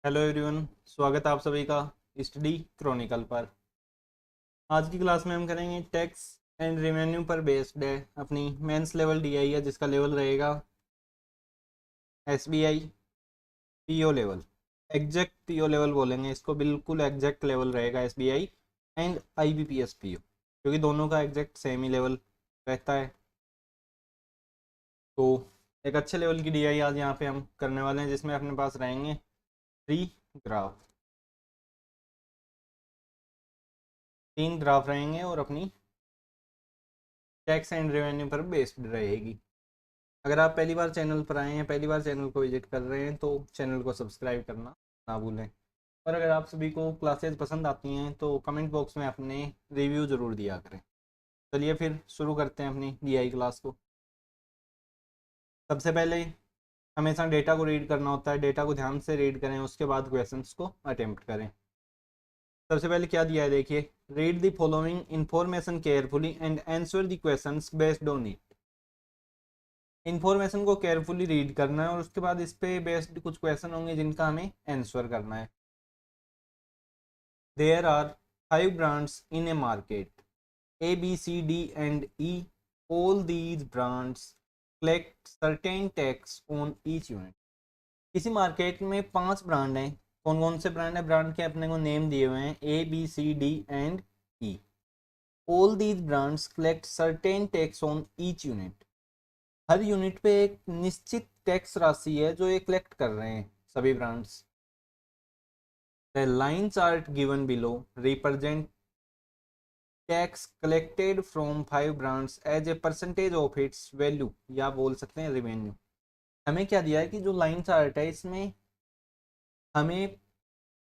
Hello everyone, स्वागत है आप सभी का स्टडी क्रॉनिकल पर। आज की क्लास में हम करेंगे टैक्स एंड रेवेन्यू पर बेस्ड है अपनी मेंस लेवल डीआई है, जिसका लेवल रहेगा SBI PO level. Exact PO level बोलेंगे इसको, बिल्कुल एग्जैक्ट लेवल रहेगा एसबीआई एंड आईबीपीएस पीओ, क्योंकि दोनों का एग्जैक्ट सेम ही लेवल रहता है। तो एक अच्छे लेवल की डीआई आज यहाँ पे हम करने वाले हैं, जिसमें अपने पास रहेंगे 3 ग्राफ, 3 ग्राफ रहेंगे और अपनी टैक्स एंड रेवेन्यू पर बेस्ड रहेगी। अगर आप पहली बार चैनल पर आए हैं, पहली बार चैनल को विजिट कर रहे हैं, तो चैनल को सब्सक्राइब करना ना भूलें। और अगर आप सभी को क्लासेस पसंद आती हैं तो कमेंट बॉक्स में अपने रिव्यू ज़रूर दिया करें। चलिए फिर शुरू करते हैं अपनी डीआई क्लास को। सबसे पहले हमेशा डेटा को रीड करना होता है, डेटा को ध्यान से रीड करें, उसके बाद क्वेश्चंस को अटेम्प्ट करें। सबसे पहले क्या दिया है देखिए, read the following information carefully and answer the questions based on it. Information को केयरफुली रीड करना है और उसके बाद इस पे बेस्ड कुछ क्वेश्चन होंगे जिनका हमें आंसर करना है। There are 5 brands in a market A B C D and E. All these brands collect certain tax on each unit. किसी मार्केट में 5 ब्रांड हैं। कौन कौन से ब्रांड है? ब्रांड के अपने को नेम दिए हुए हैं A B C D and E. All these brands collect certain tax on each unit. हर यूनिट पे एक निश्चित टैक्स राशि है जो ये कलेक्ट कर रहे हैं सभी brands. The line chart given below represent tax collected from 5 brands as a percentage of its value, या बोल सकते हैं रेवेन्यू। हमें क्या दिया है कि जो लाइन चार्ट है इसमें हमें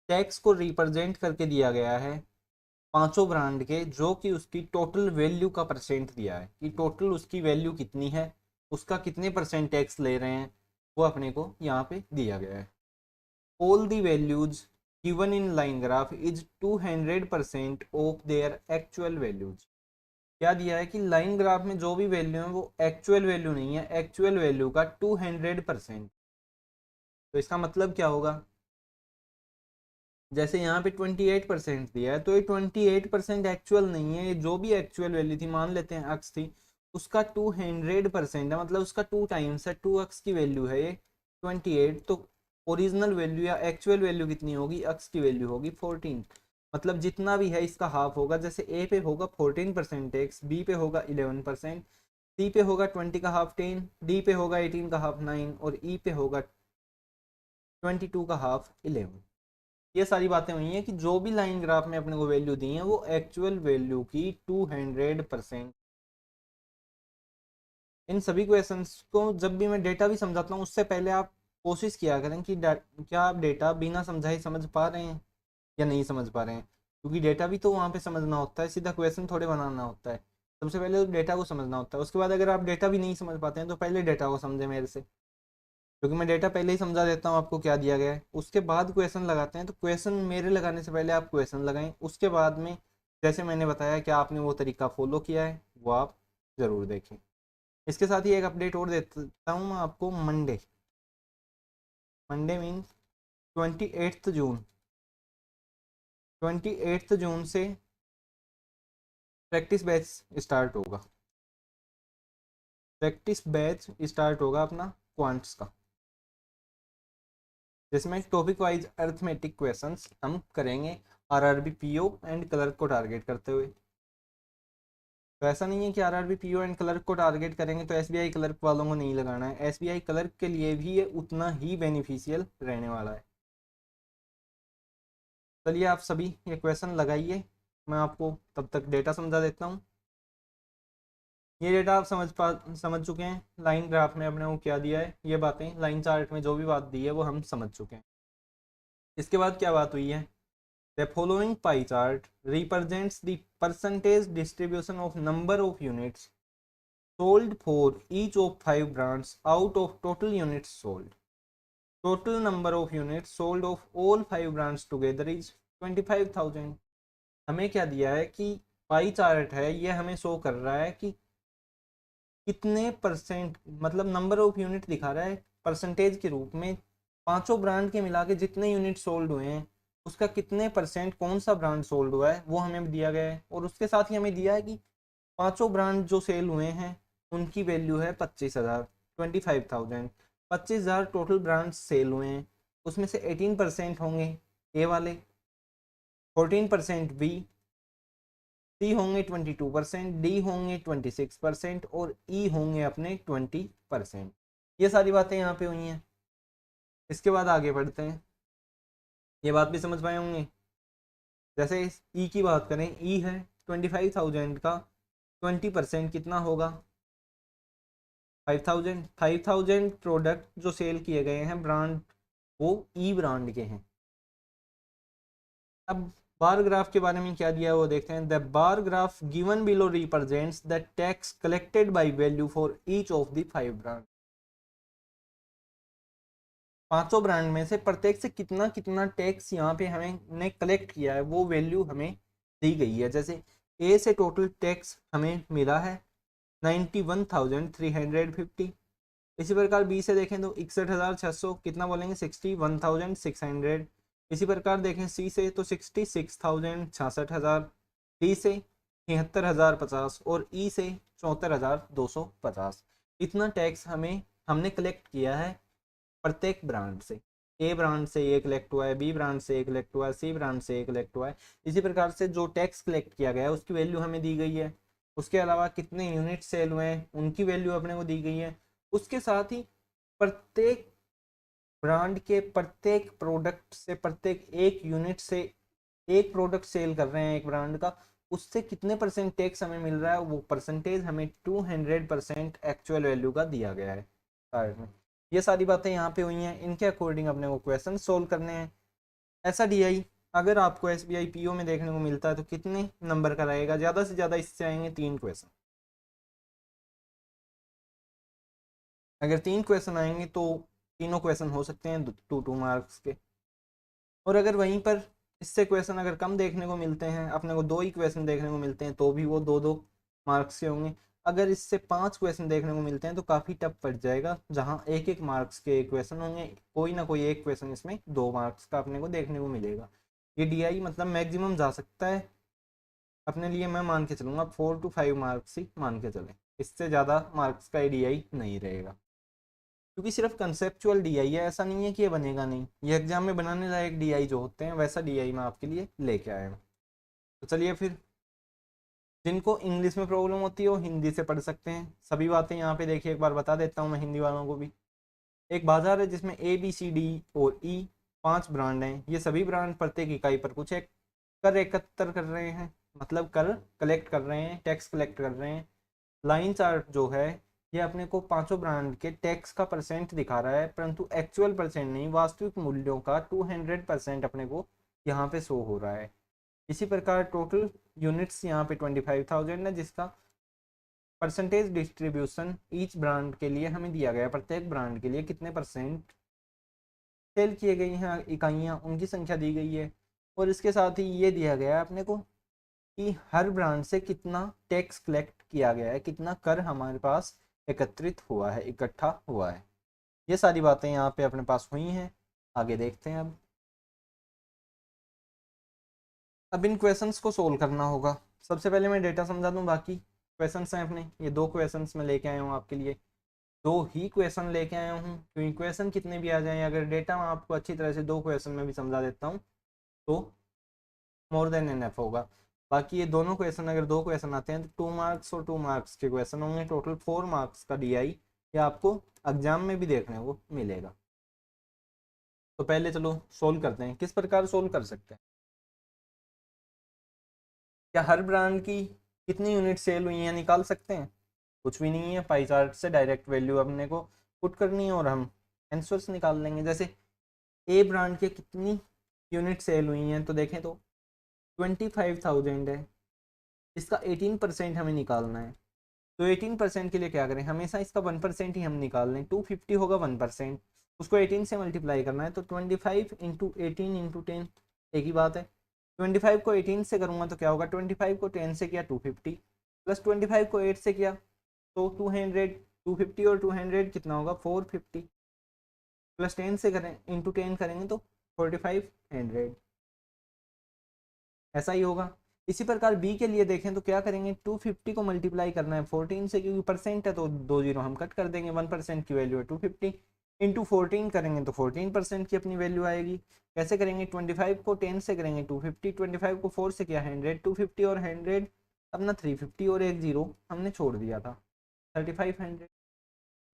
टैक्स को रिप्रेजेंट करके दिया गया है पांचों ब्रांड के, जो कि उसकी टोटल वैल्यू का परसेंट दिया है कि टोटल उसकी वैल्यू कितनी है, उसका कितने परसेंट टैक्स ले रहे हैं, वो अपने को यहाँ पे दिया गया है। All the values given in line graph is 200% of their actual values. क्या दिया है कि लाइन ग्राफ में जो भी वैल्यू है वो एक्चुअल वैल्यू नहीं है, एक्चुअल वैल्यू का 200%। तो इसका मतलब क्या होगा? जैसे यहाँ पे 28% दिया है, तो ये 28% एक्चुअल नहीं है, ये जो भी एक्चुअल वैल्यू थी, मान लेते हैं अक्स थी, उसका 200% है, मतलब उसका 2 टाइम्स है, 2 अक्स की वैल्यू है ये 28। तो ओरिजिनल वैल्यू या एक्चुअल वैल्यू कितनी होगी? अक्स की वैल्यू होगी 14। मतलब जितना भी है इसका हाफ होगा। जैसे ए पे होगा 14% टैक्स, बी पे होगा 11%, सी पे होगा 20 का हाफ 10, डी पे होगा 18 का हाफ 9 और ई पे होगा 22 का हाफ 11। ये सारी बातें हुई हैं कि जो भी लाइन ग्राफ में अपने को वैल्यू दी है वो एक्चुअल वैल्यू की 200%। इन सभी क्वेश्चंस को जब भी मैं डेटा भी समझाता हूँ उससे पहले आप कोशिश किया करें कि क्या आप डेटा बिना समझाए समझ पा रहे हैं या नहीं समझ पा रहे हैं, क्योंकि डेटा भी तो वहाँ पे समझना होता है, सीधा क्वेश्चन थोड़े बनाना होता है। सबसे पहले तो डेटा को समझना होता है, उसके बाद अगर आप डेटा भी नहीं समझ पाते हैं तो पहले डेटा को समझें मेरे से, क्योंकि मैं डेटा पहले ही समझा देता हूँ आपको क्या दिया गया है, उसके बाद क्वेश्चन लगाते हैं। तो क्वेश्चन मेरे लगाने से पहले आप क्वेश्चन लगाएं, उसके बाद में जैसे मैंने बताया कि आपने वो तरीका फॉलो किया है वो आप ज़रूर देखें। इसके साथ ही एक अपडेट और देता हूँ मैं आपको। मंडे मंडे मीन्स 28 जून, 28 जून से प्रैक्टिस बैच स्टार्ट होगा। प्रैक्टिस बैच स्टार्ट होगा अपना क्वांट्स का, जिसमें टॉपिक वाइज अर्थमेटिक क्वेश्चंस हम करेंगे आरआरबी पीओ एंड क्लर्क को टारगेट करते हुए। तो ऐसा नहीं है कि आरआरबी पीओ एंड क्लर्क को टारगेट करेंगे तो एसबीआई क्लर्क वालों को नहीं लगाना है, एसबीआई क्लर्क के लिए भी ये उतना ही बेनिफिशियल रहने वाला है। चलिए आप सभी ये क्वेश्चन लगाइए, मैं आपको तब तक डेटा समझा देता हूँ। ये डेटा आप समझ चुके हैं। लाइन ग्राफ में अपने को क्या दिया है, ये बातें लाइन चार्ट में जो भी बात दी है वो हम समझ चुके हैं। इसके बाद क्या बात हुई है? The following pie chart represents the percentage distribution of number of units sold for each of 5 brands out of total units sold. Total number of units sold of all 5 brands together is 25,000. हमें क्या दिया है कि pie chart है, ये हमें show कर रहा है कि कितने परसेंट, मतलब नंबर ऑफ यूनिट दिखा रहा है परसेंटेज के रूप में पांचों ब्रांड के मिला के जितने यूनिट सोल्ड हुए हैं उसका कितने परसेंट कौन सा ब्रांड सोल्ड हुआ है वो हमें दिया गया है, और उसके साथ ही हमें दिया है कि पांचों ब्रांड जो सेल हुए हैं उनकी वैल्यू है 25,000, 25,000। 25,000 टोटल ब्रांड सेल हुए हैं, उसमें से 18% होंगे ए वाले, 14% बी, सी होंगे 22%, डी होंगे 26% और ई होंगे अपने 20%। ये सारी बातें यहाँ पे हुई हैं। इसके बाद आगे बढ़ते हैं। ये बात भी समझ पाए होंगे। जैसे इस ई की बात करें, ई है 25,000 का 20% कितना होगा, 5,000। 5,000 प्रोडक्ट जो सेल किए गए हैं ब्रांड, वो ई ब्रांड के हैं। अब बार ग्राफ के बारे में क्या दिया है वो देखते हैं। The bar graph given below represents the tax collected by value for each of the 5 brand. पांचों ब्रांड में से प्रत्येक से कितना कितना टैक्स यहाँ पे हमें कलेक्ट किया है वो वैल्यू हमें दी गई है। जैसे ए से टोटल टैक्स हमें मिला है 91,350। इसी प्रकार बी से देखें तो 61,600, कितना बोलेंगे 61,600। इसी प्रकार देखें सी से तो 66,000, 66,000। डी से 73,050 और ई से 74,250। इतना टैक्स हमने कलेक्ट किया है प्रत्येक ब्रांड से। ए ब्रांड से ये कलेक्ट हुआ है, बी ब्रांड से ये कलेक्ट हुआ है, सी ब्रांड से ये कलेक्ट हुआ है। इसी प्रकार से जो टैक्स कलेक्ट किया गया है उसकी वैल्यू हमें दी गई है। उसके अलावा कितने यूनिट सेल हुए हैं उनकी वैल्यू अपने को दी गई है। उसके साथ ही प्रत्येक ब्रांड के प्रत्येक प्रोडक्ट से, प्रत्येक एक यूनिट से, एक प्रोडक्ट सेल कर रहे हैं एक ब्रांड का, उससे कितने परसेंट टैक्स हमें मिल रहा है वो परसेंटेज हमें 200% एक्चुअल वैल्यू का दिया गया है कार्ड में। ये सारी बातें यहाँ पे हुई हैं। इनके अकॉर्डिंग अपने को क्वेश्चन सोल्व करने हैं। ऐसा डीआई अगर आपको एसबीआई पीओ में देखने को मिलता है तो कितने नंबर का रहेगा? ज़्यादा से ज़्यादा इससे आएंगे 3 क्वेश्चन। अगर 3 क्वेश्चन आएंगे तो तीनों क्वेश्चन हो सकते हैं 2-2 मार्क्स के। और अगर वहीं पर इससे क्वेश्चन अगर कम देखने को मिलते हैं, अपने को 2 ही क्वेश्चन देखने को मिलते हैं, तो भी वो 2-2 मार्क्स के होंगे। अगर इससे 5 क्वेश्चन देखने को मिलते हैं तो काफ़ी टफ पड़ जाएगा, जहाँ 1-1 मार्क्स के क्वेश्चन होंगे। कोई ना कोई एक क्वेश्चन इसमें 2 मार्क्स का अपने को देखने को मिलेगा। ये डीआई मतलब मैक्सिमम जा सकता है अपने लिए, मैं मान के चलूँगा 4 to 5 मार्क्स ही मान के चलें। इससे ज़्यादा मार्क्स का डीआई नहीं रहेगा, क्योंकि सिर्फ कंसेप्चुअल डीआई है, ऐसा नहीं है कि ये बनेगा नहीं। ये एग्जाम में बनाने लायक डीआई जो होते हैं वैसा डीआई मैं आपके लिए लेके आया हूँ। तो चलिए फिर, जिनको इंग्लिश में प्रॉब्लम होती है वो हिंदी से पढ़ सकते हैं। सभी बातें यहाँ पे देखिए, एक बार बता देता हूँ मैं हिंदी वालों को भी। एक बाजार है जिसमें ए बी सी डी और ई 5 ब्रांड हैं। ये सभी ब्रांड प्रत्येक इकाई पर कुछ एक कर एकत्र कर रहे हैं, मतलब कर कलेक्ट कर रहे हैं, टैक्स कलेक्ट कर रहे हैं। लाइन चार्ट जो है ये अपने को पांचों ब्रांड के टैक्स का परसेंट दिखा रहा है, परंतु एक्चुअल परसेंट नहीं, वास्तविक मूल्यों का 200% अपने को यहाँ पे शो हो रहा है। इसी प्रकार टोटल यूनिट्स यहाँ पे 25,000 है, जिसका परसेंटेज डिस्ट्रीब्यूशन ईच ब्रांड के लिए हमें दिया गया। प्रत्येक ब्रांड के लिए कितने परसेंट सेल किए गई हैं इकाइयाँ, उनकी संख्या दी गई है। और इसके साथ ही ये दिया गया है अपने को कि हर ब्रांड से कितना टैक्स कलेक्ट किया गया है, कितना कर हमारे पास एकत्रित हुआ है, इकट्ठा हुआ है। ये सारी बातें यहाँ पे अपने पास हुई हैं। आगे देखते हैं। अब इन क्वेश्चंस को सोल्व करना होगा। सबसे पहले मैं डेटा समझा दूं, बाकी क्वेश्चंस हैं अपने। ये 2 क्वेश्चंस मैं लेके आया हूँ आपके लिए, 2 ही क्वेश्चन लेके आया हूँ, क्योंकि क्वेश्चन कितने भी आ जाएं, अगर डेटा मैं आपको अच्छी तरह से 2 क्वेश्चन में भी समझा देता हूँ तो मोर देन एनफ होगा। बाकी ये दोनों क्वेश्चन, अगर 2 क्वेश्चन आते हैं तो 2 मार्क्स और 2 मार्क्स के क्वेश्चन होंगे। टोटल 4 मार्क्स का डीआई ये आपको एग्जाम में भी देखने को मिलेगा। तो पहले चलो सोल्व करते हैं। किस प्रकार सोल्व कर सकते हैं? क्या हर ब्रांड की कितनी यूनिट सेल हुई हैं निकाल सकते हैं? कुछ भी नहीं है, पाई चार्ट से डायरेक्ट वैल्यू अपने को पुट करनी है और हम आंसर्स निकाल लेंगे। जैसे ए ब्रांड के कितनी यूनिट सेल हुई हैं तो देखें तो 25,000 है, इसका 18% हमें निकालना है। तो 18% के लिए क्या करें, हमेशा इसका 1% ही हम निकाल लें। 250 होगा 1%, उसको 18 से मल्टीप्लाई करना है, तो 25 इंटू 18 इंटू 10 एक ही बात है। 25 को 18 से करूँगा तो क्या होगा, 25 को 10 से किया 250, प्लस 25 को 8 से किया तो 200। 250 और 200 कितना होगा 450। प्लस 10 से करें इंटू 10 करेंगे तो 4500, ऐसा ही होगा। इसी प्रकार बी के लिए देखें तो क्या करेंगे, 250 को मल्टीप्लाई करना है 14 से, क्योंकि परसेंट है तो 2 जीरो हम कट कर देंगे, 1% की वैल्यू है 250, इंटू 14 करेंगे तो 14% की अपनी वैल्यू आएगी। कैसे करेंगे, 25 को 10 से करेंगे 250, 25 को 4 से किया 100, 250 और 100 अपना 350 और एक जीरो हमने छोड़ दिया था 3500।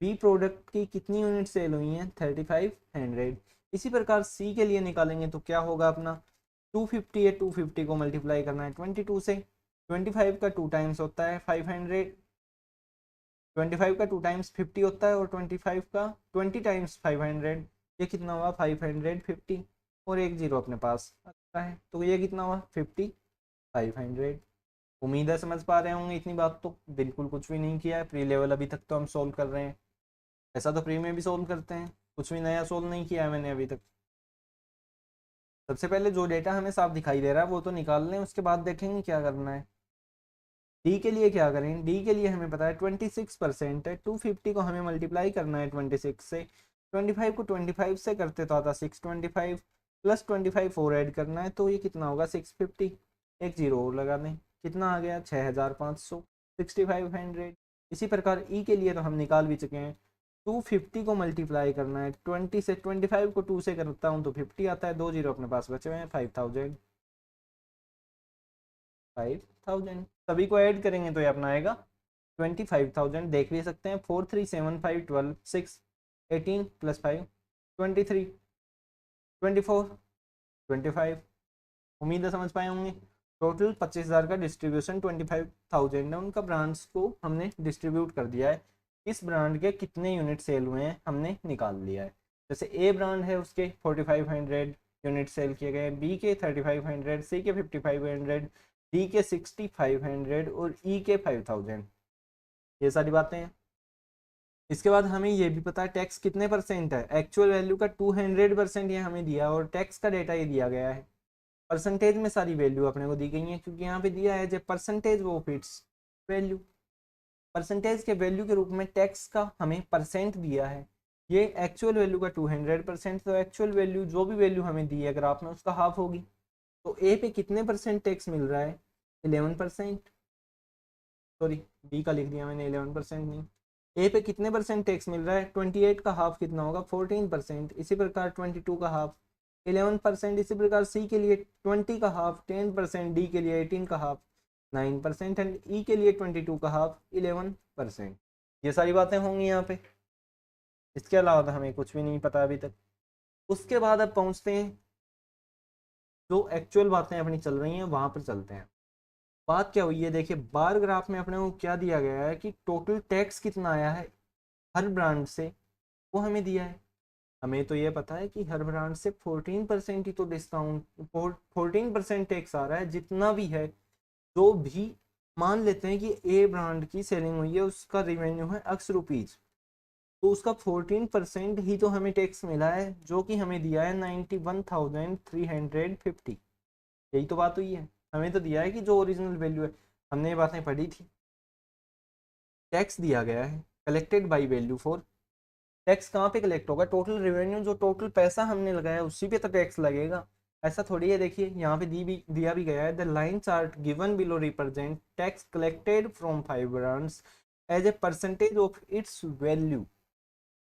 बी प्रोडक्ट की कितनी यूनिट सेल हुई हैं, 3500। इसी प्रकार सी के लिए निकालेंगे तो क्या होगा अपना, 250 है, 250 को मल्टीप्लाई करना है 22 से, 25 का 2 टाइम्स होता है 500, 25 का 2 टाइम्स 50 होता है, और 25 का 20 टाइम्स 500, ये कितना हुआ 550, और एक जीरो अपने पास आता है, तो ये कितना हुआ 5500। उम्मीद है समझ पा रहे होंगे, इतनी बात तो बिल्कुल कुछ भी नहीं किया है, प्री लेवल अभी तक तो हम सोल्व कर रहे हैं, ऐसा तो प्री में भी सोल्व करते हैं, कुछ भी नया सोल्व नहीं किया है मैंने अभी तक। सबसे पहले जो डेटा हमें साफ दिखाई दे रहा है वो तो निकाल लें, उसके बाद देखेंगे क्या करना है। डी के लिए क्या करें, डी के लिए हमें पता है 26% है, 250 को हमें मल्टीप्लाई करना है 26 से, 25 को 25 से करते तो आता 625, प्लस 25 और ऐड करना है तो ये कितना होगा 650, एक जीरो और लगा दें, कितना आ गया 6500, 6500। इसी प्रकार ई के लिए तो हम निकाल भी चुके हैं, 250 को मल्टीप्लाई करना है 20 से, 25 को 2 से करता हूँ तो 50 आता है, दो जीरो अपने पास बचे हुए हैं 5000, 5000 सभी को ऐड करेंगे तो ये अपना आएगा 25,000। देख भी सकते हैं 4 3 7 5 12 6 18 प्लस 5 23 24 25। उम्मीद है समझ पाए होंगे। टोटल 25,000 का डिस्ट्रीब्यूशन 25,000 है, उनका ब्रांड्स को हमने डिस्ट्रीब्यूट कर दिया है, इस ब्रांड के कितने यूनिट सेल हुए हैं हमने निकाल लिया है। जैसे ए ब्रांड है उसके 4500 यूनिट सेल किए गए, बी के 3500, सी के 5500, डी के 6500 और ई के 5000, ये सारी बातें हैं। इसके बाद हमें ये भी पता है टैक्स कितने परसेंट है, एक्चुअल वैल्यू का 200% ये हमें दिया और टैक्स का डेटा ये दिया गया है। परसेंटेज में सारी वैल्यू अपने को दी गई है, क्योंकि यहाँ पे दिया है जब परसेंटेज वो फिट्स वैल्यू, परसेंटेज के वैल्यू के रूप में टैक्स का हमें परसेंट दिया है, ये एक्चुअल वैल्यू का 200%, तो एक्चुअल वैल्यू जो भी वैल्यू हमें दी है ग्राफ में उसका हाफ होगी। तो ए पे कितने परसेंट टैक्स मिल रहा है, 11%, सॉरी बी का लिख दिया मैंने 11% नहीं, ए पे कितने परसेंट टैक्स मिल रहा है, 28 का हाफ कितना होगा 14%, इसी प्रकार 22 का हाफ 11%, इसी प्रकार सी के लिए 20 का हाफ 10%, डी के लिए 18 का हाफ 9% एंड ई के लिए 22 का हाफ 11%। ये सारी बातें होंगी यहाँ पे, इसके अलावा तो हमें कुछ भी नहीं पता अभी तक। उसके बाद अब पहुँचते हैं जो एक्चुअल बातें अपनी चल रही हैं वहाँ पर चलते हैं। बात क्या हुई है, देखिए बार ग्राफ में अपने को क्या दिया गया है कि टोटल टैक्स कितना आया है हर ब्रांड से, वो हमें दिया है। हमें तो ये पता है कि हर ब्रांड से 14% ही तो डिस्काउंट, 14% टैक्स आ रहा है, जितना भी है जो भी मान लेते हैं कि ए ब्रांड की सेलिंग हुई है उसका रेवेन्यू है x रुपीज, तो उसका 14% ही तो हमें टैक्स मिला है, जो कि हमें दिया है 91,350। यही तो बात हुई है, हमें तो दिया है कि जो ओरिजिनल वैल्यू है, हमने ये बातें पढ़ी थी। टैक्स दिया गया है collected by value for, tax कहाँ पे कलेक्ट होगा, टोटल रेवेन्यू, जो टोटल पैसा हमने लगाया उसी पे तो टैक्स लगेगा। ऐसा थोड़ी है, देखिए यहाँ पे दिया भी गया है, the line chart given below represent tax collected from 5 brands as a percentage of its value.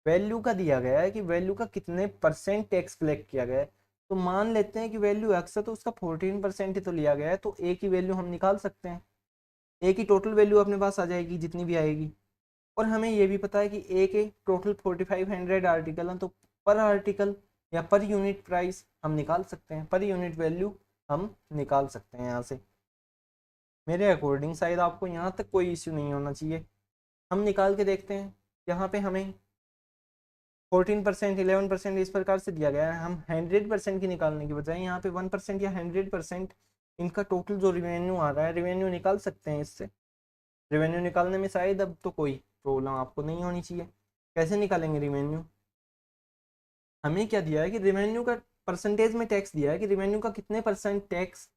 Value का दिया गया है कि वैल्यू का कितने परसेंट टैक्स कलेक्ट किया गया है, तो मान लेते हैं कि वैल्यू एक्स है तो उसका 14% ही तो लिया गया है, तो ए की वैल्यू हम निकाल सकते हैं, ए की टोटल वैल्यू अपने पास आ जाएगी जितनी भी आएगी। और हमें ये भी पता है कि ए के टोटल 4500 आर्टिकल हैं, तो पर आर्टिकल या पर यूनिट प्राइस हम निकाल सकते हैं, पर यूनिट वैल्यू हम निकाल सकते हैं यहाँ से। मेरे अकॉर्डिंग शायद आपको यहाँ तक कोई इश्यू नहीं होना चाहिए। हम निकाल के देखते हैं, यहाँ पे हमें 14% 11% इस प्रकार से दिया गया है, हम 100% की निकालने की बजाय यहाँ पे 1% या 100% इनका टोटल जो रिवेन्यू आ रहा है रिवेन्यू निकाल सकते हैं इससे। रेवेन्यू निकालने में शायद अब तो कोई प्रॉब्लम आपको नहीं होनी चाहिए। कैसे निकालेंगे रेवेन्यू, हमें क्या दिया है कि रेवेन्यू का परसेंटेज में टैक्स दिया है कि रेवेन्यू का कितने परसेंट टैक्स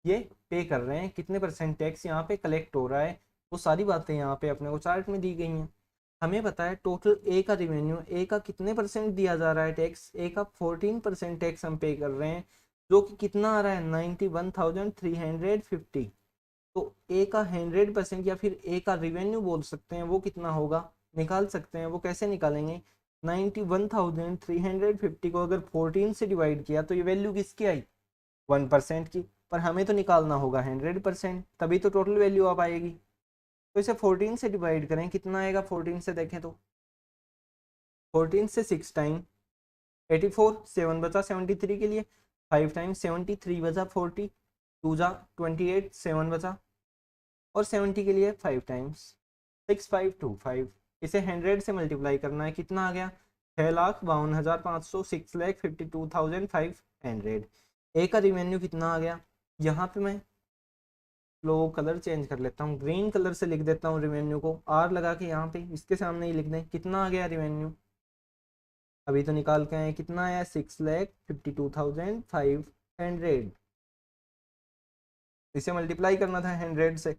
ये पे कर रहे हैं, कितने परसेंट टैक्स यहाँ पे कलेक्ट हो रहा है, वो सारी बातें यहाँ पे अपने को चार्ट में दी गई हैं। हमें पता है टोटल ए का रिवेन्यू, ए का कितने परसेंट दिया जा रहा है टैक्स, ए का 14% टैक्स हम पे कर रहे हैं, जो कि कितना आ रहा है 91,350। तो ए का 100% या फिर ए का रिवेन्यू बोल सकते हैं, वो कितना होगा, निकाल सकते हैं। वो कैसे निकालेंगे, 91,350 को अगर 14 से डिवाइड किया तो ये वैल्यू किसकी आई, 1% की। पर हमें तो निकालना होगा 100%, तभी तो टोटल वैल्यू आ पाएगी। तो इसे 14 से डिवाइड करें, कितना आएगा 14 से, देखें तो 14 से 6 टाइम 84, 7 बचा 73 के लिए, 5 टाइम 73 बचा 40, 2 जा 28, 7 बचा, और 70 के लिए 5 टाइम्स 6525। इसे 100 से मल्टीप्लाई करना है, कितना आ गया 6,52,500, 6,52,500। ए का रिवेन्यू कितना आ गया, यहाँ पे मैं लो कलर चेंज कर लेता हूँ, ग्रीन कलर से लिख देता हूँ रिवेन्यू को, आर लगा के यहाँ पे इसके सामने ही लिख दें, कितना आ गया रिवेन्यू, अभी तो निकाल के आए, कितना आया 6,52,500। इसे मल्टीप्लाई करना था 100 से।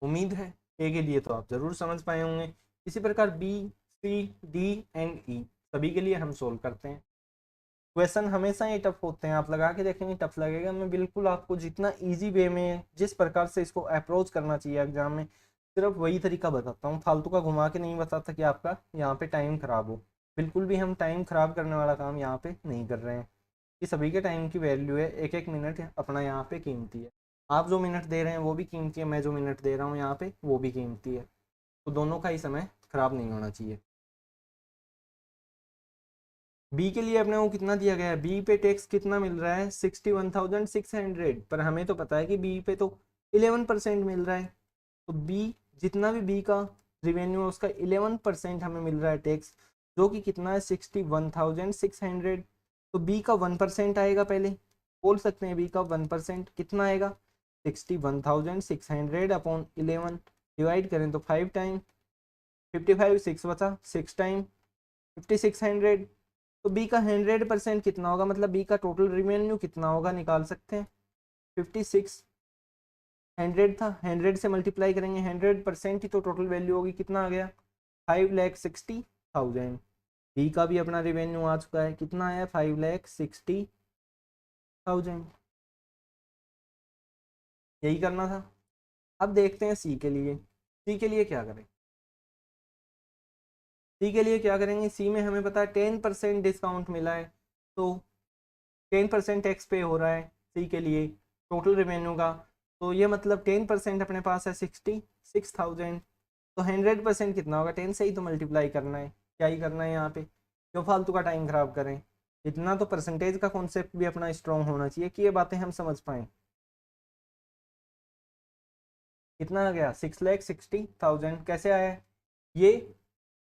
उम्मीद है ए के लिए तो आप जरूर समझ पाए होंगे। इसी प्रकार बी, सी, डी एंड ई सभी के लिए हम सोल्व करते हैं। क्वेश्चन हमेशा ही टफ होते हैं, आप लगा के देखेंगे टफ लगेगा। मैं बिल्कुल आपको जितना इजी वे में, जिस प्रकार से इसको अप्रोच करना चाहिए एग्जाम में, सिर्फ वही तरीका बताता हूँ, फालतू का घुमा के नहीं बताता कि आपका यहाँ पे टाइम खराब हो। बिल्कुल भी हम टाइम खराब करने वाला काम यहाँ पे नहीं कर रहे हैं, कि सभी के टाइम की वैल्यू है, एक एक मिनट अपना यहाँ पे कीमती है। आप जो मिनट दे रहे हैं वो भी कीमती है, मैं जो मिनट दे रहा हूँ यहाँ पे वो भी कीमती है, तो दोनों का ही समय खराब नहीं होना चाहिए। बी के लिए अपने को कितना दिया गया है, बी पे टैक्स कितना मिल रहा है 61,600, पर हमें तो पता है कि बी पे तो 11% मिल रहा है। तो बी, जितना भी बी का रिवेन्यू है उसका 11% हमें मिल रहा है टैक्स, जो कि कितना है 61,600। तो बी का 1% आएगा, पहले बोल सकते हैं बी का 1% कितना आएगा 61,600 अपॉन 11, डिवाइड करें तो 5 टाइम 55, 6 बचा 6 टाइम 5600। तो बी का 100% कितना होगा, मतलब बी का टोटल रिवेन्यू कितना होगा, निकाल सकते हैं 5600 था, 100 से मल्टीप्लाई करेंगे, 100% ही तो टोटल वैल्यू होगी, कितना आ गया 5,60,000। बी का भी अपना रिवेन्यू आ चुका है, कितना आया 5,60,000। यही करना था। अब देखते हैं सी के लिए, सी के लिए क्या करें, सी के लिए क्या करेंगे, सी में हमें पता है 10% डिस्काउंट मिला है, तो 10% टैक्स पे हो रहा है सी के लिए टोटल रेवेन्यू का। तो ये मतलब 10% अपने पास है 66,000। तो 100% कितना होगा, 10 से ही तो मल्टीप्लाई करना है, क्या ही करना है यहाँ पे, क्यों फालतू का टाइम खराब करें। इतना तो परसेंटेज का कॉन्सेप्ट भी अपना स्ट्रॉन्ग होना चाहिए कि ये बातें हम समझ पाएँ। कितना आ गया 6,60,000, कैसे आया ये,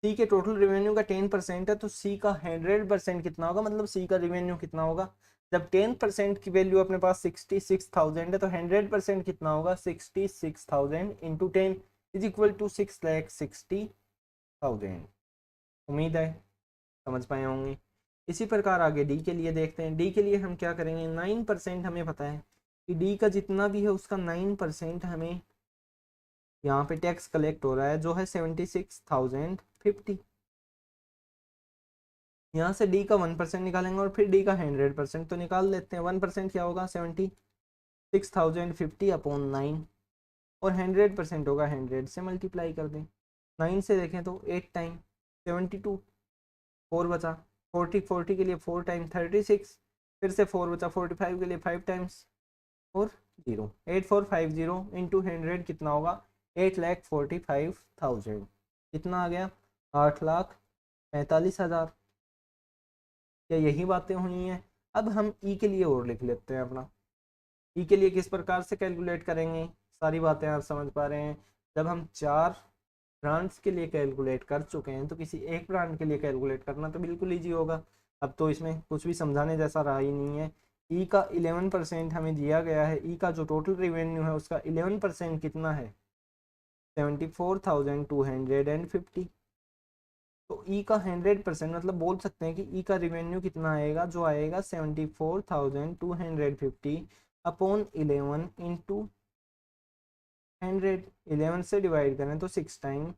सी के टोटल रेवेन्यू का 10% है, तो सी का 100% कितना होगा, मतलब सी का रेवेन्यू कितना होगा, जब 10% की वैल्यू अपने पास 66,000 है तो 100% कितना होगा 66,000 इंटू 10 इज इक्वल टू 6,60,000। उम्मीद है समझ पाए होंगे। इसी प्रकार आगे डी के लिए देखते हैं। डी के लिए हम क्या करेंगे, 9% हमें पता है कि डी का जितना भी है उसका 9% हमें यहाँ पे टैक्स कलेक्ट हो रहा है, जो है 76,050। यहाँ से डी का 1% निकालेंगे और फिर डी का 100% तो निकाल लेते हैं। 1% क्या होगा 76,050 अपॉन 9, और 100% होगा 100 से मल्टीप्लाई कर दें। 9 से देखें तो 8 टाइम 72, 4 बचा 40 के लिए 4 टाइम 36, फिर से 4 बचा 45 के लिए 5 टाइम्स और 0, 8450 इंटू 100 कितना होगा 8,45,000। कितना आ गया 8,45,000। क्या यही बातें हुई हैं। अब हम ई के लिए और लिख लेते हैं अपना, ई के लिए किस प्रकार से कैलकुलेट करेंगे, सारी बातें आप समझ पा रहे हैं। जब हम 4 ब्रांड्स के लिए कैलकुलेट कर चुके हैं तो किसी एक ब्रांड के लिए कैलकुलेट करना तो बिल्कुल ईजी होगा। अब तो इसमें कुछ भी समझाने जैसा रहा ही नहीं है। ई का 11% हमें दिया गया है, ई का जो टोटल रेवेन्यू है उसका 11% कितना है 74,250। तो ई का 100% मतलब बोल सकते हैं कि ई का रिवेन्यू कितना आएगा, जो आएगा 74,250 अपॉन 11 इंटू 100, 11 से डिवाइड करें तो 6 टाइम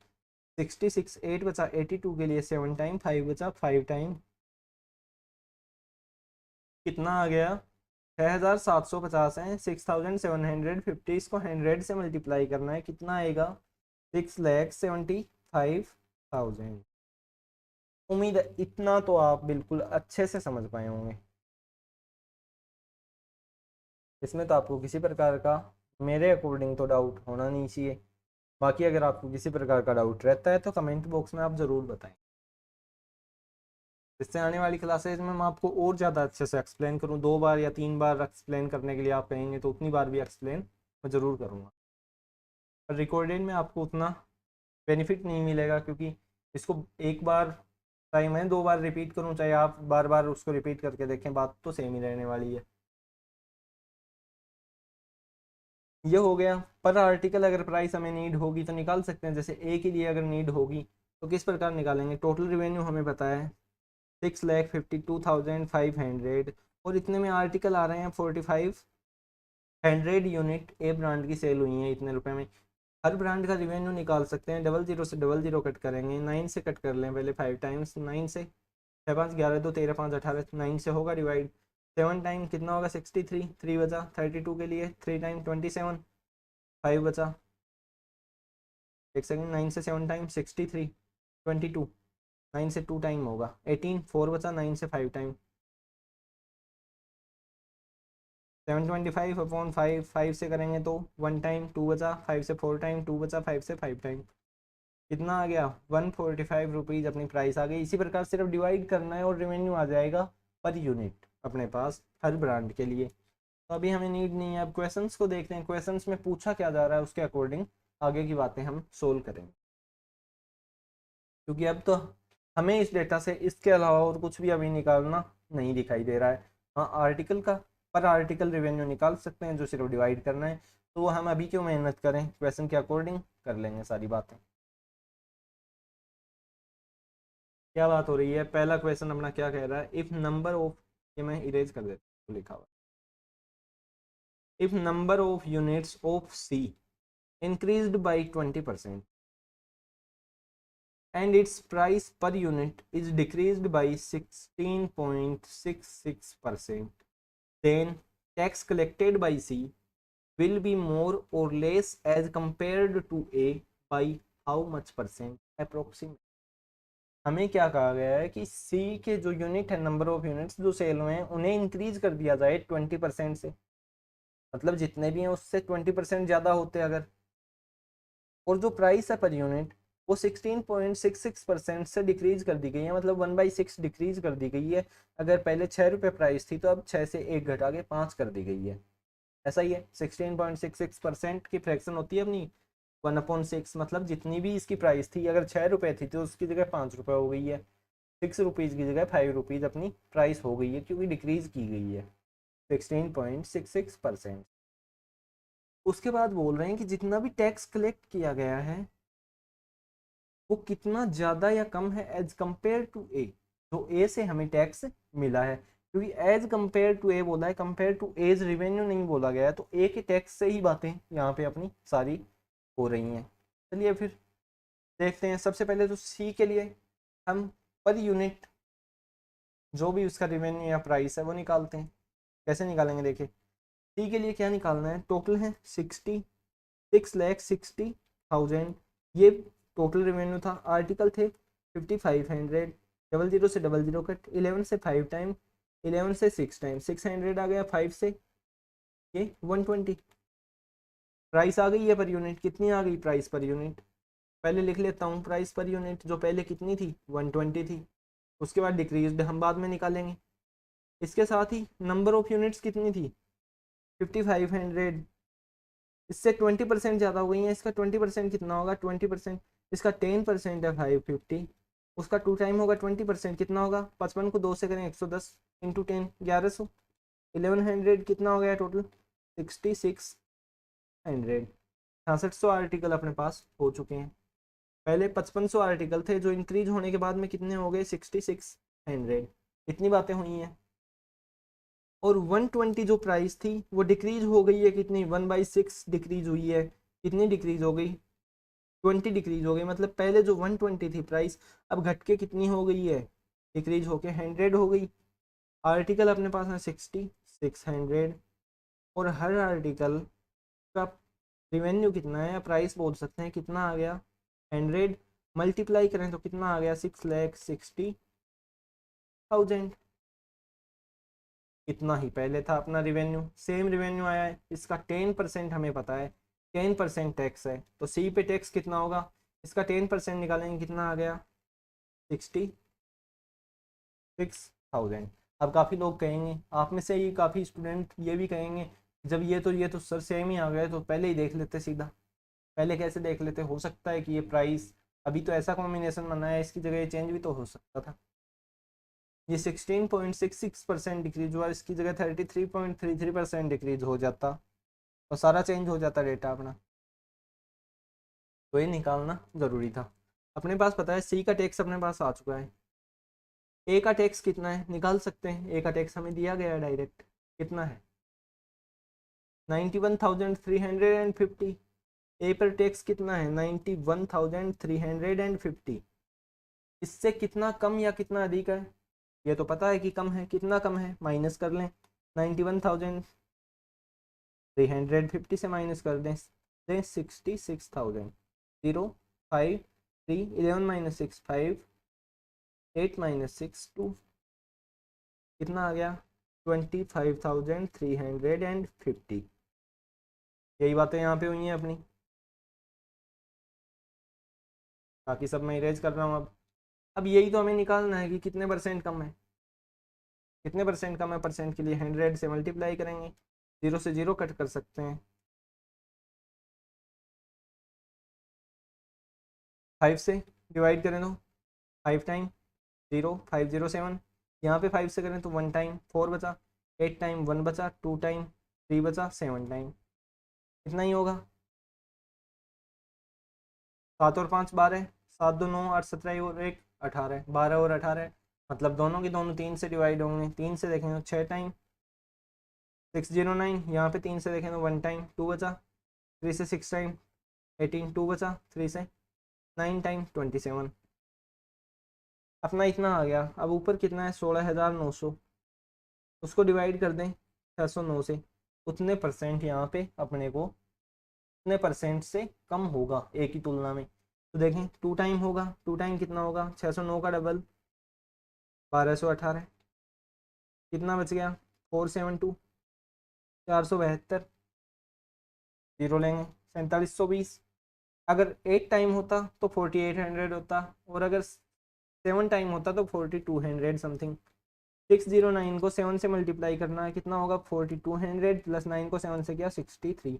66, 8 बचा 82 के लिए 7 टाइम, 5 बचा 5 टाइम, कितना आ गया 6750 है। 6750, इसको 100 से मल्टीप्लाई करना है, कितना आएगा 6,75,000। उम्मीद है इतना तो आप बिल्कुल अच्छे से समझ पाए होंगे। इसमें तो आपको किसी प्रकार का मेरे अकॉर्डिंग तो डाउट होना नहीं चाहिए। बाकी अगर आपको किसी प्रकार का डाउट रहता है तो कमेंट बॉक्स में आप ज़रूर बताएं। इससे आने वाली क्लासेज में मैं आपको और ज़्यादा अच्छे से एक्सप्लेन करूँ, 2 बार या 3 बार एक्सप्लेन करने के लिए आप कहेंगे तो उतनी बार भी एक्सप्लेन मैं ज़रूर करूँगा। पर रिकॉर्डेड में आपको उतना बेनिफिट नहीं मिलेगा, क्योंकि इसको एक बार टाइम है 2 बार रिपीट करूँ, चाहे आप बार बार उसको रिपीट करके देखें, बात तो सेम ही रहने वाली है। ये हो गया। पर आर्टिकल अगर प्राइस हमें नीड होगी तो निकाल सकते हैं। जैसे ए के लिए अगर नीड होगी तो किस प्रकार निकालेंगे, टोटल रिवेन्यू हमें पता है 6,52,500, और इतने में आर्टिकल आ रहे हैं 4,500 यूनिट ए ब्रांड की सेल हुई है इतने रुपए में। हर ब्रांड का रिवेन्यू निकाल सकते हैं। 00 से 00 कट करेंगे, 9 से कट कर लें पहले 5 टाइम्स, 9 से 6 5 11 2 13 5 18, 9 से होगा डिवाइड, 7 टाइम कितना होगा 63, 3 बचा 32 के लिए, 3 टाइम 27, 5 बचा, एक सेकंड, 9 से 7 टाइम 63, 22, 9 से 2 टाइम होगा 18, 4 बचा, 9 से 5 टाइम 725 अपॉन 5, 5 से करेंगे तो 1 टाइम, 2 बचा, 5 से 4 टाइम, 2 बचा, 5 से 5 टाइम, कितना आ गया 145 रुपीज़ अपनी प्राइस आ गई। इसी प्रकार सिर्फ डिवाइड करना है और रेवेन्यू आ जाएगा पर यूनिट अपने पास हर ब्रांड के लिए। तो अभी हमें नीड नहीं है। अब क्वेश्चंस को देखते हैं, क्वेश्चंस में पूछा क्या जा रहा है, उसके अकॉर्डिंग आगे की बातें हम सोल्व करेंगे। क्योंकि अब तो हमें इस डेटा से इसके अलावा और कुछ भी अभी निकालना नहीं दिखाई दे रहा है। हाँ, आर्टिकल का पर आर्टिकल रेवेन्यू निकाल सकते हैं जो सिर्फ डिवाइड करना है, तो वो हम अभी क्यों मेहनत करें, क्वेश्चन के अकॉर्डिंग कर लेंगे सारी बातें। क्या बात हो रही है, पहला क्वेश्चन अपना क्या कह रहा है, इफ नंबर ऑफ, ये मैं इरेज कर देता हूँ, लिखा हुआ, if number of units of C increased by 20% and its price per unit is decreased by 16.66%, then tax collected by C will be more or less as compared to A by how much percent approximate। हमें क्या कहा गया है कि सी के जो unit है, number of units जो सेल हुए हैं, उन्हें इंक्रीज कर दिया जाए 20% से, मतलब जितने भी हैं उससे 20% ज़्यादा होते हैं अगर, और जो प्राइस है पर यूनिट वो 16.66% से डिक्रीज कर दी गई है, मतलब 1/6 डिक्रीज कर दी गई है। अगर पहले 6 रुपये प्राइस थी तो अब 6 से 1 घटा के 5 कर दी गई है। ऐसा ही है, 16.66% की फ्रैक्शन होती है अपनी 1/6, मतलब जितनी भी इसकी प्राइस थी, अगर 6 रुपये थी तो उसकी जगह 5 रुपये हो गई है, 6 रुपीज़ की जगह 5 रुपीज़ अपनी प्राइस हो गई है, क्योंकि डिक्रीज की गई है 16.66%। उसके बाद बोल रहे हैं कि जितना भी टैक्स कलेक्ट किया गया है वो कितना ज़्यादा या कम है एज कंपेयर टू ए, जो ए से हमें टैक्स मिला है। क्योंकि एज कंपेयर टू ए बोला है, कंपेयर टू एज रिवेन्यू नहीं बोला गया है, तो ए के टैक्स से ही बातें यहाँ पे अपनी सारी हो रही हैं। चलिए फिर देखते हैं। सबसे पहले तो सी के लिए हम पर यूनिट जो भी उसका रिवेन्यू या प्राइस है वो निकालते हैं। कैसे निकालेंगे, देखिए सी के लिए क्या निकालना है, टोटल है 6,60,000, ये टोटल रेवेन्यू था। आर्टिकल थे 5,500, 00 से 00 कट, 11 से 5 टाइम, 11 से 6 टाइम, 600 आ गया, 5 से ये 120। प्राइस आ गई है पर यूनिट, कितनी आ गई प्राइस पर यूनिट, पहले लिख लेता हूँ। प्राइस पर यूनिट जो पहले कितनी थी 120 थी, उसके बाद डिक्रीज हम बाद में निकालेंगे। इसके साथ ही नंबर ऑफ यूनिट्स कितनी थी 5,500, इससे 20% ज़्यादा हो गई है। इसका 20% कितना होगा, 20%, इसका 10% है 550, उसका 2 टाइम होगा 20%, कितना होगा 55 को 2 से करें 110 इंटू 10, 1100, 1100 कितना हो गया टोटल 6600। 6600 आर्टिकल अपने पास हो चुके हैं। पहले 5500 आर्टिकल थे जो इंक्रीज होने के बाद में कितने हो गए 6600, इतनी बातें हुई हैं। और 120 जो प्राइस थी वो डिक्रीज हो गई है, कितनी 1/6 डिक्रीज हुई है, कितनी डिक्रीज हो गई, 20 डिक्रीज हो गई। मतलब पहले जो 120 थी प्राइस, अब घट के कितनी हो गई है, डिक्रीज होके 100 हो गई। आर्टिकल अपने पास है 60, 600, और हर आर्टिकल का रिवेन्यू कितना है, या प्राइस बोल सकते हैं कितना आ गया, 100 मल्टीप्लाई करें तो कितना आ गया, 6,60,000। इतना ही पहले था अपना रिवेन्यू, सेम रिवेन्यू आया है। इसका 10% हमें पता है, 10% टैक्स है, तो सी पे टैक्स कितना होगा, इसका 10% निकालेंगे, कितना आ गया, 66,000। अब काफ़ी लोग कहेंगे, आप में से ही काफ़ी स्टूडेंट ये भी कहेंगे, जब ये तो सर सेम ही आ गए, तो पहले ही देख लेते सीधा। पहले कैसे देख लेते, हो सकता है कि ये प्राइस अभी तो ऐसा कॉम्बिनेशन बना है, इसकी जगह चेंज भी तो हो सकता था। ये 16.66% डिक्रीज हुआ, इसकी जगह 33.33% डिक्रीज हो जाता, और सारा चेंज हो जाता डेटा अपना। तो ये निकालना ज़रूरी था। अपने पास पता है सी का टैक्स अपने पास आ चुका है। ए का टैक्स कितना है निकाल सकते हैं, ए का टैक्स हमें दिया गया है डायरेक्ट, कितना है 91,350। ए पर टैक्स कितना है 91,350। इससे कितना कम या कितना अधिक है, ये तो पता है कि कम है, कितना कम है माइनस कर लें, 91,350 से माइनस कर दें 66,000। 0, 5, 3, 11 माइनस 6, 5, 8 माइनस 6, 2, कितना आ गया 25,350। यही बातें यहाँ पे हुई हैं अपनी, बाकी सब मैं इरेज कर रहा हूँ। अब यही तो हमें निकालना है कि कितने परसेंट कम है, कितने परसेंट कम है। परसेंट के लिए 100 से मल्टीप्लाई करेंगे, 0 से 0 कट कर सकते हैं, 5 से डिवाइड करें तो 5 टाइम 0, 507। यहाँ पे 5 से करें तो 1 टाइम 4 बचा, 8 टाइम 1 बचा, 2 टाइम 3 बचा, 7 टाइम, इतना ही होगा। 7 और 5 12, 7 2 9, 8 17 और 1 18, 12 और 18, मतलब दोनों की दोनों 3 से डिवाइड होंगे। 3 से देखें तो 6 टाइम 609, यहाँ पे 3 से देखें तो 1 टाइम 2 बचा, 3 से 6 टाइम 18, 2 बचा, 3 से 9 टाइम 27, अपना इतना आ गया। अब ऊपर कितना है 16,900, उसको डिवाइड कर दें 609 से, उतने परसेंट यहाँ पे अपने को उतने परसेंट से कम होगा ए की तुलना में। तो देखें 2 टाइम होगा, 2 टाइम कितना होगा 609 का डबल 1218, कितना बच गया 472, 472, जीरो लेंगे 4720। अगर 8 टाइम होता तो 4800 होता, और अगर 7 टाइम होता तो 4200 समथिंग। 609 को 7 से मल्टीप्लाई करना है, कितना होगा 4200 प्लस 9 को 7 से किया 63,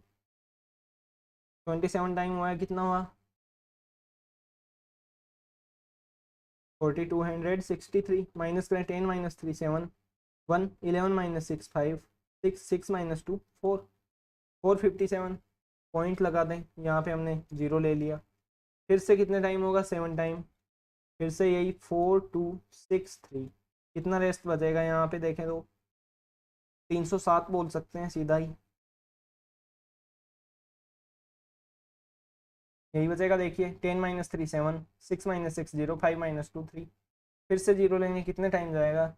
27 टाइम हुआ है, कितना हुआ 4263, माइनस करें 10 माइनस 3 7, 1, 11 माइनस 6 5, 6, 6 माइनस 2 4, 457, पॉइंट लगा दें, यहाँ पे हमने जीरो ले लिया। फिर से कितने टाइम होगा 7 टाइम, फिर से यही 4263, कितना रेस्ट बचेगा यहाँ पे देखें तो 307 बोल सकते हैं सीधा ही, यही बचेगा। देखिए 10 माइनस 3 7, 6 माइनस 6 0, 5 माइनस 2 3, फिर से जीरो लेंगे, कितने टाइम जाएगा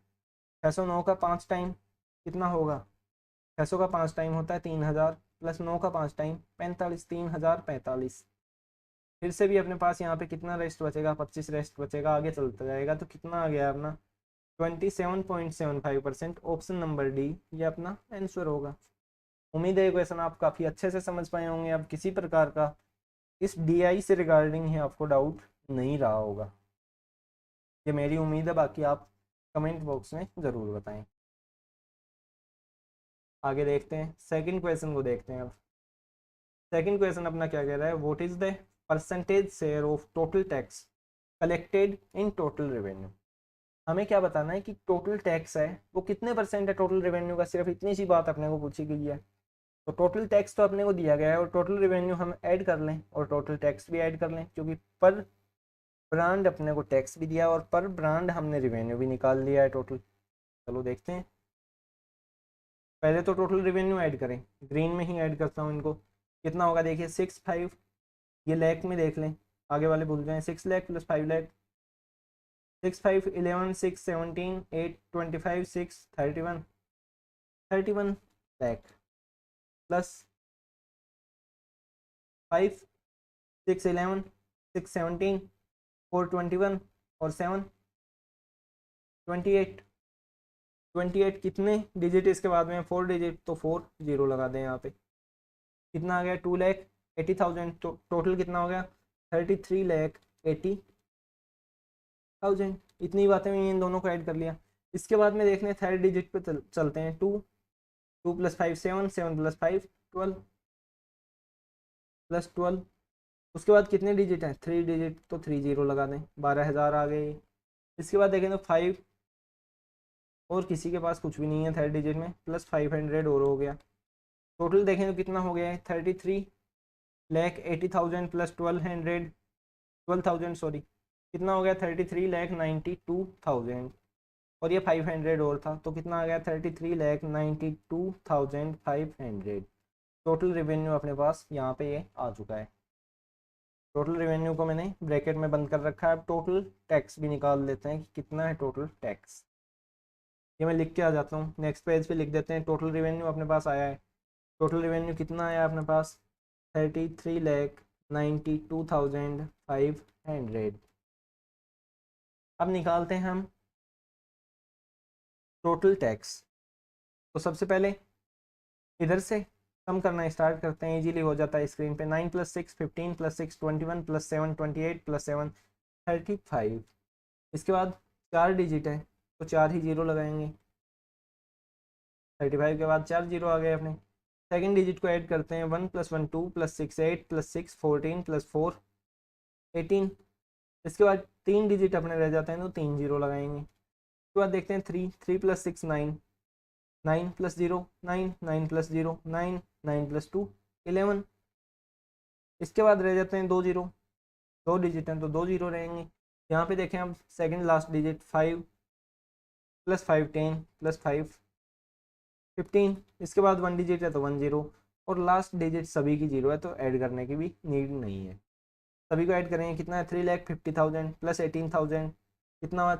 609 का 5 टाइम कितना होगा, 600 का 5 टाइम होता है 3000, प्लस 9 का 5 टाइम 45, 3045। फिर से भी अपने पास यहाँ पे कितना रेस्ट बचेगा 25 रेस्ट बचेगा, आगे चलता जाएगा तो कितना आ गया अपना 27.75%। ऑप्शन नंबर डी ये अपना आंसर होगा। उम्मीद है क्वेश्चन आप काफ़ी अच्छे से समझ पाए होंगे। अब किसी प्रकार का इस डीआई से रिगार्डिंग ही आपको डाउट नहीं रहा होगा, ये मेरी उम्मीद है। बाकी आप कमेंट बॉक्स में ज़रूर बताएं। आगे देखते हैं सेकंड क्वेश्चन को, देखते हैं अब सेकंड क्वेश्चन अपना क्या कह रहा है, what is the percentage share of total tax collected in total revenue. हमें क्या बताना है कि टोटल टैक्स है वो कितने परसेंट है टोटल रेवेन्यू का, सिर्फ इतनी सी बात अपने को पूछी गई है। तो टोटल टैक्स तो अपने को दिया गया है, और टोटल रेवेन्यू हम ऐड कर लें और टोटल टैक्स भी ऐड कर लें, क्योंकि पर ब्रांड अपने को टैक्स भी दिया और पर ब्रांड हमने रेवेन्यू भी निकाल लिया है टोटल। चलो देखते हैं, पहले तो टोटल रेवेन्यू ऐड करें, ग्रीन में ही ऐड करता हूँ इनको। कितना होगा देखिए 6,5, ये लैख में देख लें, आगे वाले भूल जाएं, 6 लाख प्लस 5 लाख, 6 5 11 6 17 8 25 6 31 लाख प्लस 5 6 11 6 17 4 21 और 7 28 28 कितने डिजिट इसके बाद में 4 डिजिट, तो 4 जीरो लगा दें यहाँ पे। कितना आ गया 2,80,000, तो टोटल कितना हो गया 33,80,000। इतनी बातें मैंने इन दोनों को ऐड कर लिया। इसके बाद में देखने थर्ड डिजिट पे चलते हैं। 2 2 + 5 7 7 + 5 12 + 12। उसके बाद कितने डिजिट हैं 3 डिजिट, तो 3 जीरो लगा दें, 12,000 आ गए। इसके बाद देखें तो 5 और किसी के पास कुछ भी नहीं है थर्ड डिजिट में, प्लस 500 और हो गया। टोटल देखें तो कितना हो गया है 33,80,000 प्लस 12,000 सॉरी, कितना हो गया 33,92,000 और ये 500 और था, तो कितना आ गया 33,92,500। टोटल रेवेन्यू अपने पास यहाँ पे ये आ चुका है। टोटल रेवेन्यू को मैंने ब्रैकेट में बंद कर रखा है। अब टोटल टैक्स भी निकाल लेते हैं कि कितना है टोटल टैक्स। ये मैं लिख के आ जाता हूँ, नेक्स्ट पेज पे लिख देते हैं। टोटल रेवेन्यू अपने पास आया है। टोटल रेवेन्यू कितना आया अपने पास 33,92,500। अब निकालते हैं हम टोटल टैक्स। तो सबसे पहले इधर से कम करना स्टार्ट करते हैं, इजीली हो जाता है स्क्रीन पे। 9 + 6 15 + 6 21 + 7 28 + 7 35। इसके बाद 4 डिजिट है तो 4 ही जीरो लगाएंगे। 35 के बाद 4 जीरो आ गए अपने। सेकंड डिजिट को ऐड करते हैं। 1 + 1 2 + 6 8 + 6 14 + 4 18। इसके बाद 3 डिजिट अपने रह जाते हैं तो 3 जीरो लगाएंगे। उसके बाद देखते हैं 3 3 + 6 9 9 + 0 9 9 + 0 9 9 + 2 11। इसके बाद रह जाते हैं 2 जीरो, 2 डिजिट हैं तो 2 जीरो रहेंगे। यहाँ पे देखें अब सेकंड लास्ट डिजिट 5 + 5 10 + 5 15। इसके बाद 1 डिजिट है तो 1 जीरो और लास्ट डिजिट सभी की जीरो है, तो ऐड करने की भी नीड नहीं है। सभी को ऐड करेंगे, कितना है 3,50,000 + 18,000 कितना हुआ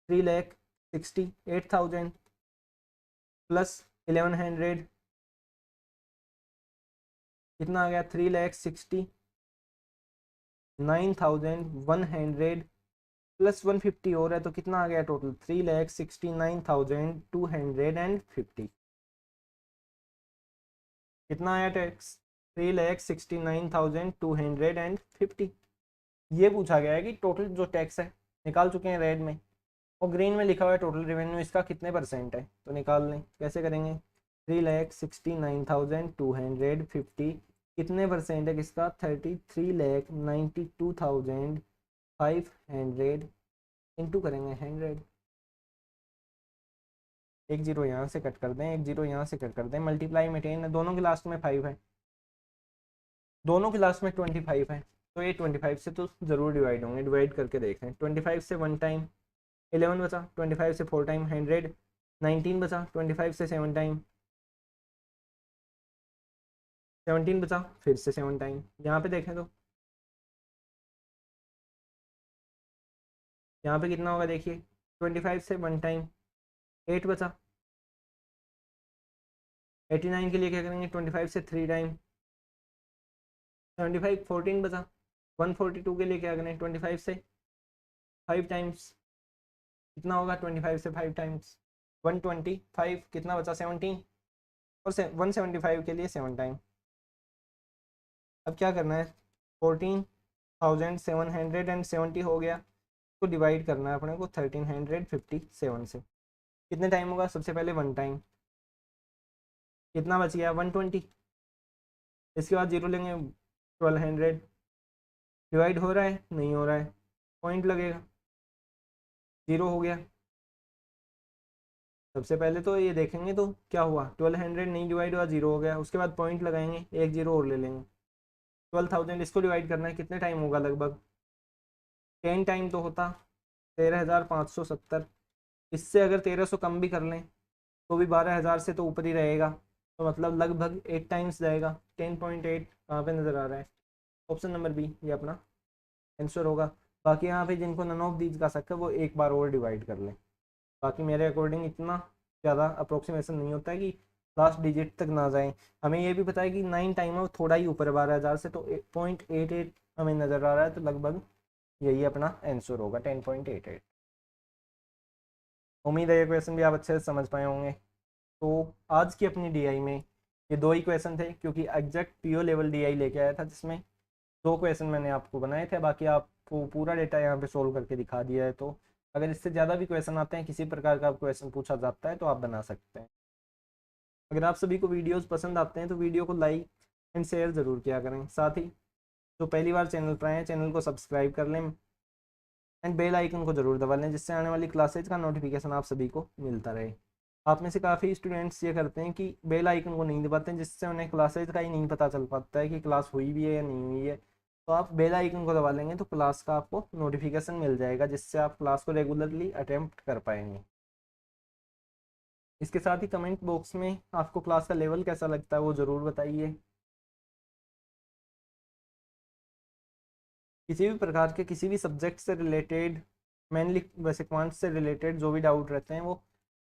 3,68,000 + 1,100 कितना आ गया 3,69,100 + 150 और है, तो कितना आ गया टोटल 3,69,250। कितना आया टैक्स 3,69,250। ये पूछा गया है कि टोटल जो टैक्स है निकाल चुके हैं रेड में, और ग्रीन में लिखा हुआ है टोटल रेवेन्यू इसका कितने परसेंट है, तो निकाल लें। कैसे करेंगे 3,69,250 कितने परसेंट है किसका 33,92,500 इंटू करेंगे 100। एक जीरो यहाँ से कट कर दें, एक जीरो यहाँ से कट कर दें, मल्टीप्लाई में 10 है, दोनों के लास्ट में 5 है, दोनों के लास्ट में 25 है, तो ये 25 से तो ज़रूर डिवाइड होंगे। डिवाइड करके देखें 25 से 1 टाइम 11 बचा, 25 से 4 टाइम 100, 19 बचा, 25 से 7 टाइम 17 बचा, फिर से 7 टाइम। यहाँ पे देखें तो यहाँ पे कितना होगा देखिए 25 से 1 टाइम 8 बचा। 89 के लिए क्या करेंगे 25 से 3 टाइम 75 14 बचा। 142 के लिए क्या करें 25 से 5 टाइम्स कितना होगा 25 से 5 टाइम्स 125 कितना बचा 17 और 175 के लिए 7 टाइम। अब क्या करना है 14,770 हो गया, तो डिवाइड करना है अपने को 1357 से। कितने टाइम होगा सबसे पहले 1 टाइम, कितना बच गया 120। इसके बाद जीरो लेंगे 1200। डिवाइड हो रहा है नहीं हो रहा है, पॉइंट लगेगा, जीरो हो गया। सबसे पहले तो ये देखेंगे तो क्या हुआ 1200 नहीं डिवाइड हुआ, जीरो हो गया। उसके बाद पॉइंट लगाएंगे, एक जीरो और ले लेंगे। 12,000 इसको डिवाइड करना है, कितने टाइम होगा लगभग 10 टाइम तो होता 13,570। इससे अगर 1300 कम भी कर लें तो भी 12,000 से तो ऊपर ही रहेगा, तो मतलब लगभग 8 टाइम्स जाएगा 10.8 कहाँ पे नज़र आ रहा है? ऑप्शन नंबर बी, ये अपना आंसर होगा। बाकी यहाँ पे जिनको नन ऑफ दीज का शक है वो एक बार और डिवाइड कर लें। बाकी मेरे अकॉर्डिंग इतना ज़्यादा अप्रोक्सीमेशन नहीं होता है कि लास्ट डिजिट तक ना जाएं। हमें ये भी पता है कि 9 टाइम है थोड़ा ही ऊपर 12,000 से, तो 0.88 हमें नज़र आ रहा है, तो लगभग यही अपना आंसर होगा 10.88। उम्मीद है ये क्वेश्चन भी आप अच्छे से समझ पाए होंगे। तो आज की अपनी डीआई में ये दो ही क्वेश्चन थे, क्योंकि एग्जैक्ट पीओ लेवल डीआई लेके आया था जिसमें दो क्वेश्चन मैंने आपको बनाए थे, बाकी आपको पूरा डेटा यहाँ पे सोल्व करके दिखा दिया है। तो अगर इससे ज़्यादा भी क्वेश्चन आते हैं, किसी प्रकार का क्वेश्चन पूछा जाता है, तो आप बना सकते हैं। अगर आप सभी को वीडियोस पसंद आते हैं तो वीडियो को लाइक एंड शेयर ज़रूर किया करें। साथ ही जो पहली बार चैनल पर आए हैं चैनल को सब्सक्राइब कर लें एंड बेल आइकन को ज़रूर दबा लें, जिससे आने वाली क्लासेज का नोटिफिकेशन आप सभी को मिलता रहे। आप में से काफ़ी स्टूडेंट्स ये करते हैं कि बेल आइकन को नहीं दबाते हैं, जिससे उन्हें क्लासेज का ही नहीं पता चल पाता है कि क्लास हुई भी है या नहीं हुई है। तो आप बेल आइकन को दबा लेंगे तो क्लास का आपको नोटिफिकेशन मिल जाएगा, जिससे आप क्लास को रेगुलरली अटेम्प्ट कर पाएंगे। इसके साथ ही कमेंट बॉक्स में आपको क्लास का लेवल कैसा लगता है वो ज़रूर बताइए। किसी भी प्रकार के किसी भी सब्जेक्ट से रिलेटेड, मेनली वैसे क्वांट से रिलेटेड जो भी डाउट रहते हैं, वो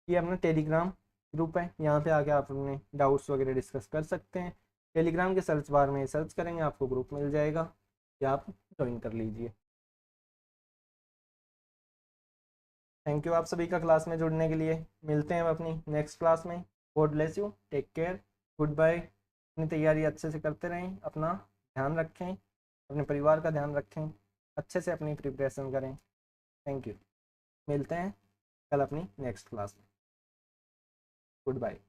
ये अपना टेलीग्राम ग्रुप है, यहाँ पे आके आप अपने डाउट्स वगैरह डिस्कस कर सकते हैं। टेलीग्राम के सर्च बार में सर्च करेंगे आपको ग्रुप मिल जाएगा, या आप ज्वाइन कर लीजिए। थैंक यू आप सभी का क्लास में जुड़ने के लिए। मिलते हैं अपनी नेक्स्ट क्लास में। God bless you, take care, good bye. अपनी तैयारी अच्छे से करते रहें, अपना ध्यान रखें, अपने परिवार का ध्यान रखें, अच्छे से अपनी प्रिपरेशन करें। Thank you. मिलते हैं कल अपनी नेक्स्ट क्लास में। Good bye.